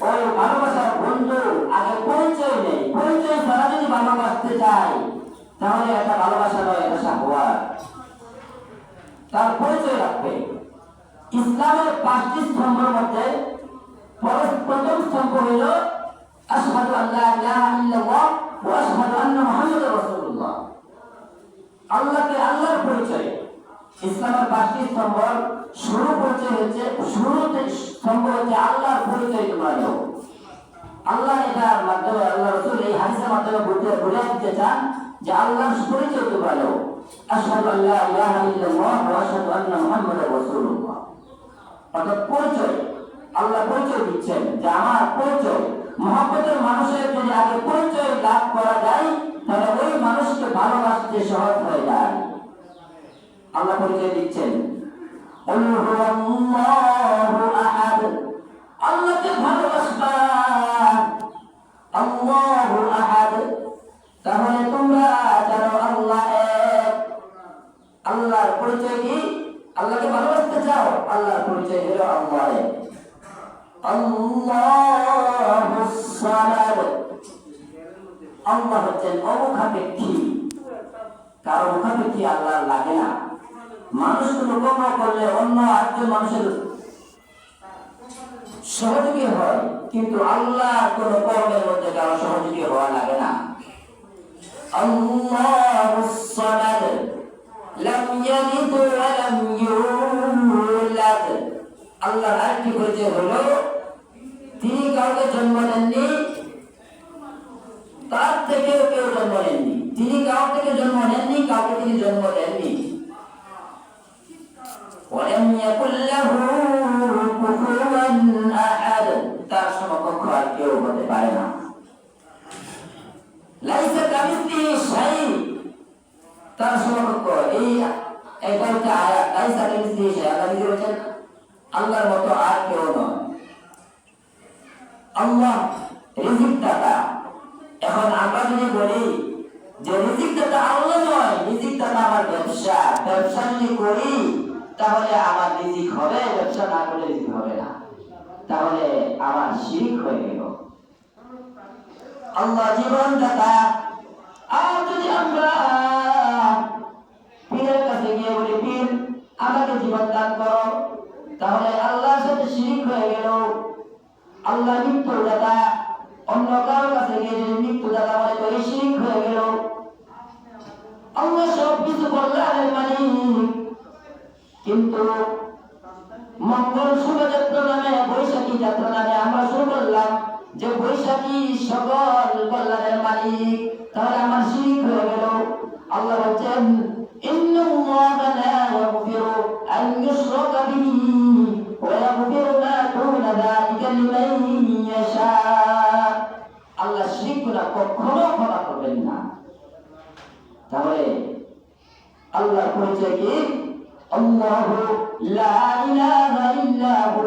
ওই ভালোবাসার বন্ধু আগে পরিচয় নেই, পরিচয় ছাড়া যদি ভালোবাসতে চাই তাহলে এটা ভালোবাসা নয়, এটা শাহওয়াত। তার পরিচয় রাখবে। ইসলামের 5টি স্তম্ভের মধ্যে প্রথম স্তম্ভ হইল আশহাদু আল্লা ইলাহা ইল্লাল্লাহ ওয়া আশহাদু আন্না মুহাম্মাদার রাসূলুল্লাহ। আল্লাহকে আল্লাহর পরিচয়। ইসলামের 5টি স্তম্ভ শুরু পরিচয় হচ্ছে, শুরুতে স্তম্ভ হচ্ছে আল্লাহর পরিচয় তোমরা দাও। আল্লাহ এটার মাধ্যমে, আল্লাহ রাসূল এই হাদিসের মাধ্যমে বুঝিয়ে দিতে চান যে আল্লাহর পরিচয় তোমরা দাও। আশহাদু আল্লা ইলাহা ইল্লাল্লাহ ওয়া আশহাদু আন্না মুহাম্মাদার রাসূলুল্লাহ। অর্থাৎ পরিচয়, আল্লাহ পরিচয় দিচ্ছেন যে আমার পরিচয়। মহব্বতের মানুষের যদি আগে পরিচয় লাভ করা যায় তাহলে ওই মানুষকে ভালোবাসতে সহজ হয়ে যায়। আল্লাহ পরিচয় দিচ্ছেন কুল হুয়াল্লাহু আহাদ, আল্লাহকে ভালোবাসবা। আল্লাহু আহাদ, তাহলে তোমরা জানো আল্লাহ এক। আল্লাহর পরিচয় কি? আল্লাহকে ভালোবাসতে চাও, আল্লাহর পরিচয় হলো আল্লাহ এক। আল্লাহুস সামাদ, আল্লাহ হচ্ছেন অমুখাপেক্ষী, কারো মুখাপেক্ষী আল্লাহ লাগে না। মানুষ কোনো কর্ম করলে অন্য একজন মানুষের সহযোগী হয়, কিন্তু আল্লাহ কোন কর্মের মধ্যে কারো সহযোগী হওয়া লাগে না। আল্লাহুস সামাদ লাম ইয়ালিদ ওয়া লাম ইউলাদ, আল্লাহর আরেকটি পরিচয় হলো তিনি কাউকে জন্ম দেননি, তার থেকে কেউ জন্ম নেননি। তিনি কাউ থেকে জন্ম নেননি, কাউকে তিনি জন্ম দেননি। ওয়ালাম ইয়াকুল লাহু কুফুওয়ান আহাদ, তার সমকক্ষ আর কেউ হতে পারে না। লাইসা কামিসলিহি শাই, তার সমকক্ষ এই কয়েকটা আয়াত। লাইসা কামিসলিহি শাই, আল্লাহ নিজে বলেছেন আল্লাহর মতো আর কেউ নয়। আল্লাহ রিজিক দাতা। এখন আমরা যদি বলি যে রিজিক দাতা আল্লাহ নয়, রিজিক দাতা আমার ব্যবসা, ব্যবসা যদি করি তাহলে আমার রিজিক হবে, ব্যবসা না করলে রিজিক হবে না, তাহলে আমার শিরক হয়ে গেল। আল্লাহ জীবন দাতা। আর যদি আমরা পীরের কাছে গিয়ে বলি পীর আমাকে জীবন দান করো, তাহলে আল্লাহর সাথে শিরক হয়ে গেল। আল্লাহ মৃত্যুদাতা, অন্য কারোর কাছে গিয়ে যদি মৃত্যুদাতা মনে করে শিরক হয়ে গেল। আল্লাহ সব কিছু কল্যাণের মালিক, কিন্তু মঙ্গল শোভাযাত্রা নামে, বৈশাখী যাত্রা নামে আমরা শুরু করলাম যে বৈশাখী সকল কল্যাণের মালিক, তাহলে আমার শিরক হয়ে গেল। আল্লাহ বলছেন ইন্নাল্লাহা লা ইয়াগফিরু আন ইউশরাকা বিহি ওয়া ইয়াগফিরু মা দুনা যালিকা লিমান ইয়াশা। আল্লাহ শিরক গুনাহ কখনো ক্ষমা করবেন না। তাহলে আল্লাহর পরিচয় কি? আল্লাহু লা ইলাহা ইল্লাহু,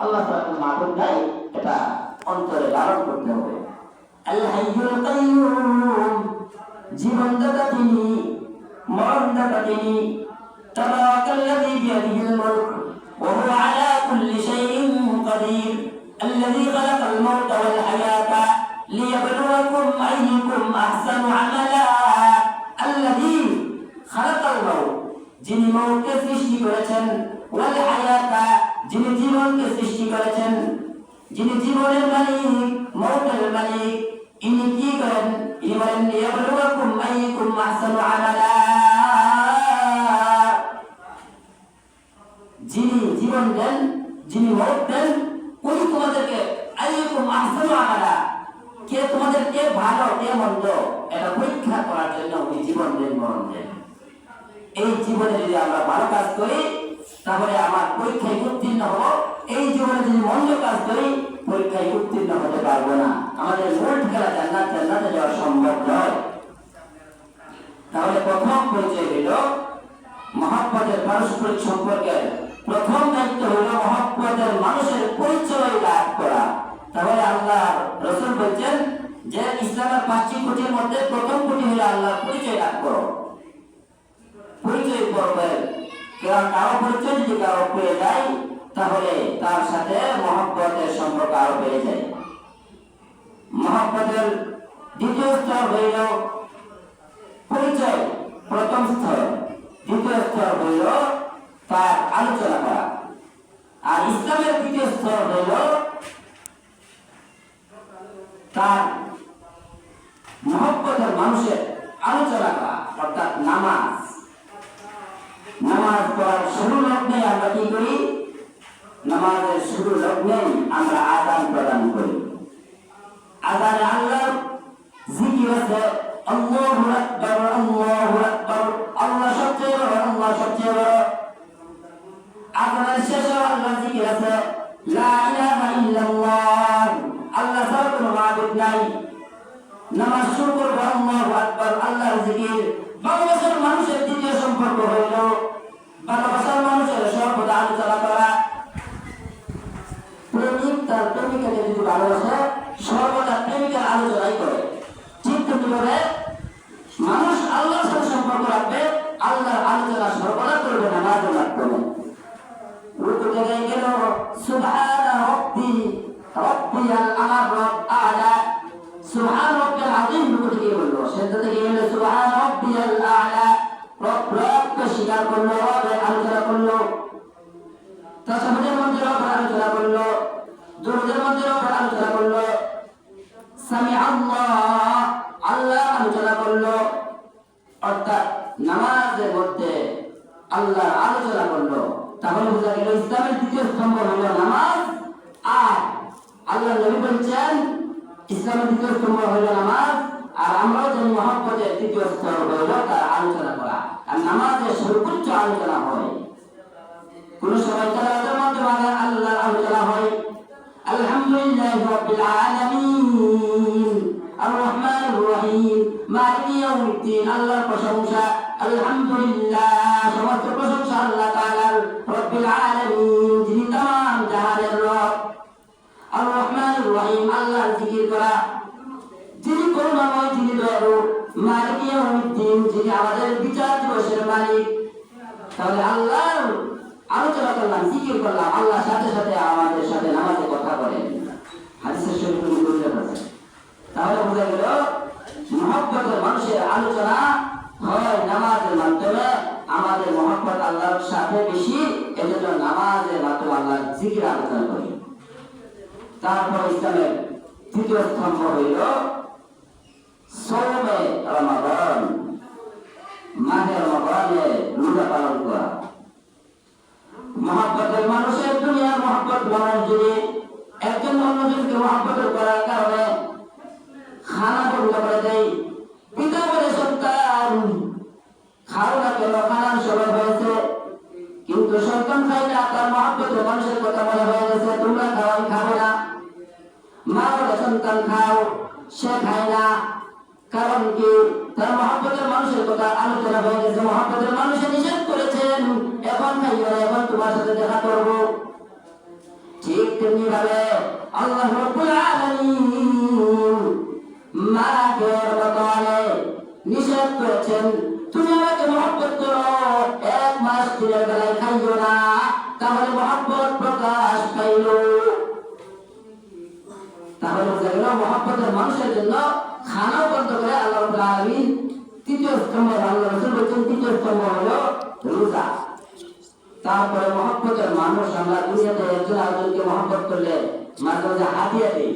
আল্লাহ ছাড়া কোনো মাবুদ নাই, এটা অন্তরে ধারণ করতে হবে। আল হাইয়ুল কাইয়ুম, জীবনদাতা তিনি, মরণদাতা তিনি। তাবারাকাল্লাযী বিয়াদিহিল মুলক ওয়া হুয়া আলা কুল্লি শাইইন কাদির, আল্লাযী খালাকাল মাউতা ওয়াল হায়াতা লিয়াবলুয়াকুম আইয়ুকুম আহসানু আমালা। আল্লাযী খালাকাল মাউত, যিনি মৌতকে সৃষ্টি করেছেন, ওয়াল হায়াতা, যিনি জীবনকে সৃষ্টি করেছেন, যিনি জীবনের মালিক, মৌতের মালিক। ইনি কি করেন? ইনি বলেন লিয়াবলুয়াকুম আইয়ুকুম আহসানু আমালা। যিনি জীবন দেন, যিনি মৌত দেন, উনি তোমাদেরকে আইয়ুকুম আহসানু আমালা, কে তোমাদের কে ভালো কে মন্দ এটা পরীক্ষা করার জন্য উনি জীবন দেন, মরণ দেন। এই জীবনে যদি আমরা ভালো কাজ করি তাহলে আমার পরীক্ষায় উত্তীর্ণ হব, এই জীবনে যদি মন্দ কাজ করি পরীক্ষায় উত্তীর্ণ হতে পারবো না। আমাদের মূল ঠিকানা জান্নাতে যাওয়া সম্ভব নয়। তাহলে প্রথম পরিচয় হইল মহব্বতের পারস্পরিক সম্পর্কের প্রথম দায়িত্ব হইল মহব্বতের মানুষের পরিচয় লাভ করা। তাহলে আল্লাহ রাসূল বলছেন যে ইসলামের 5টি খুঁটির মধ্যে প্রথম খুঁটি হলো আল্লাহর পরিচয় লাভ করো। পরিচয় করবেন, কারো পরিচয় যদি কারো পেয়ে যায় তাহলে তার সাথে মহব্বতের সাথে সম্পর্ক আরো বেড়ে যায়। মহব্বতের দ্বিতীয় স্তর হইল পরিচয়, প্রথম স্তর। দ্বিতীয় স্তর হইল তার আলোচনা করা। আর ইসলামের তৃতীয় স্তর হইল তার মহব্বতের মানুষের আলোচনা করা, অর্থাৎ নামাজ। নামাজ পড়ার শুরু লগ্নে আমরা কি করি? নামাজের শুরু লগ্নে আমরা আযান প্রদান করি। আযানে আল্লাহর জিকির আছে, আল্লাহু আকবার, আল্লাহু আকবার, আল্লাহ সবচেয়ে বড়, আল্লাহ সবচেয়ে বড়। আযানের শেষে আল্লাহর জিকির আছে, লা ইলাহা ইল্লাল্লাহ, আল্লাহ ছাড়া কোনো মাবুদ নাই। নামাজ শুরু করবো আল্লাহু আকবার, আল্লাহর জিকির। ভালোবাসার মানুষের দ্বিতীয় সম্পর্ক হইল ভালোবাসার মানুষের সর্বদা আলোচনা করা। প্রেমিক তার প্রেমিকাকে যদি ভালোবাসে, সর্বদা প্রেমিকার আলোচনাই করে। ঠিক তেমনিভাবে মানুষ আল্লাহর সাথে সম্পর্ক রাখবে, আল্লাহর আলোচনা সর্বদা করবে নামাজের মাধ্যমে। রুকু থেকে গেল সুবহানা রাব্বি রাব্বিয়াল আ'লা, সুবহান রাব্বিয়াল আযীম। রুকু থেকে বললো, সেজদা থেকে গেল সুবহান রাব্বিয়াল আ'লা, রবকে স্বীকার করলো, রবের আলোচনা করলো। তাশাহুদের মধ্যে রবের আলোচনা করলো, দুরূদের মধ্যে রবের আলোচনা করলো। সামি আল্লাহ, আল্লাহ আলোচনা করলো। অর্থাৎ নামাজের মধ্যে আল্লাহর আলোচনা করলো। তাহলে বোঝা গেল ইসলামের দ্বিতীয় স্তম্ভ হলো নামাজ। আর আল্লাহ নবী বলছেন ইসলামের দ্বিতীয় স্তম্ভ হলো নামাজ। আর আমরাও জানি মহব্বতের তৃতীয় স্তর হলো তার আলোচনা করা। আর নামাজের সর্বোচ্চ আলোচনা হয়। কোন সময় তার মাধ্যমে আল্লাহর আলোচনা হয়। আলহামদুলিল্লাহি রাব্বিল আলামিন, আর রহমানির রহিম, মালিকি ইয়াউমিদ্দিন। আল্লাহর প্রশংসা, আলহামদুলিল্লাহ, সমস্ত প্রশংসা আল্লাহ তাআলার। রাব্বিল আলামিন, যিনি तमाम জাহানের রব। আর রহমানির রহিম, আল্লাহর জিকির করা, যিনি করুণাময়, যিনি দয়ালু। মালিকি ইয়াউমিদ্দিন, যিনি আমাদের বিচার দিবসের মালিক। তাহলে আল্লাহর আলোচনা করলাম, জিকির করলাম, আল্লাহ সাথে সাথে আমাদের সাথে নামাজে কথা বলেন। হাদিসের শরীফে উল্লেখ আছে। তাহলে বোঝা গেল মহব্বতের মানুষের আলোচনা হয় নামাজের মাধ্যমে। আমাদের মহব্বত আল্লাহর সাথে বেশি, এজন্য নামাজের মাধ্যমে আল্লাহর জিকির আলোচনা করি। তারপর ইসলামের তৃতীয় স্তম্ভ হইল সওমে রমাদান, মাহে রমাদানে রোজা পালন করা। মহব্বতের মানুষের দুনিয়ার মহব্বত মানুষ যদি একজন অন্যজনকে মহব্বত করার কারণে খানা বন্ধ করে দেয়, পিতা বলে সন্তান খাও না কেন, খানার সময় হয়েছে, কিন্তু সন্তান খাই না, তার মহব্বতের মানুষের কথা মনে হয়ে গেছে, তোমরা খাও আমি খাবো না। মা বলে সন্তান খাও, সে খায় না। কারণ কি? তার মহব্বতের মানুষের কথা আলোচনা হয়ে গেছে, মহব্বতের মানুষে নিষেধ করেছেন, এখন খাইও না, এখন তোমার সাথে দেখা করবো। ঠিক তেমনি ভাবে আল্লাহ রাব্বুল আলামিন মাকে রমাদানে নিষেধ করেছেন, তুমি আমাকে মহব্বত করো, 1 মাস দিনের বেলায় খাইও না, তাহলে মহব্বত প্রকাশ পাইল। তাহলে বোঝা গেল মহব্বতের মানুষের জন্য খানাও বন্ধ করে আল্লাহ রাব্বুল আলামিন তৃতীয় স্তম্ভ, আল্লাহ রাসূল বলেছেন তৃতীয় স্তম্ভ হলো রোজা। তারপরে মহব্বতের মানুষ, আমরা দুনিয়াতে একজন আরেকজনকে মহব্বত করলে মাঝে মাঝে হাদিয়া দিই।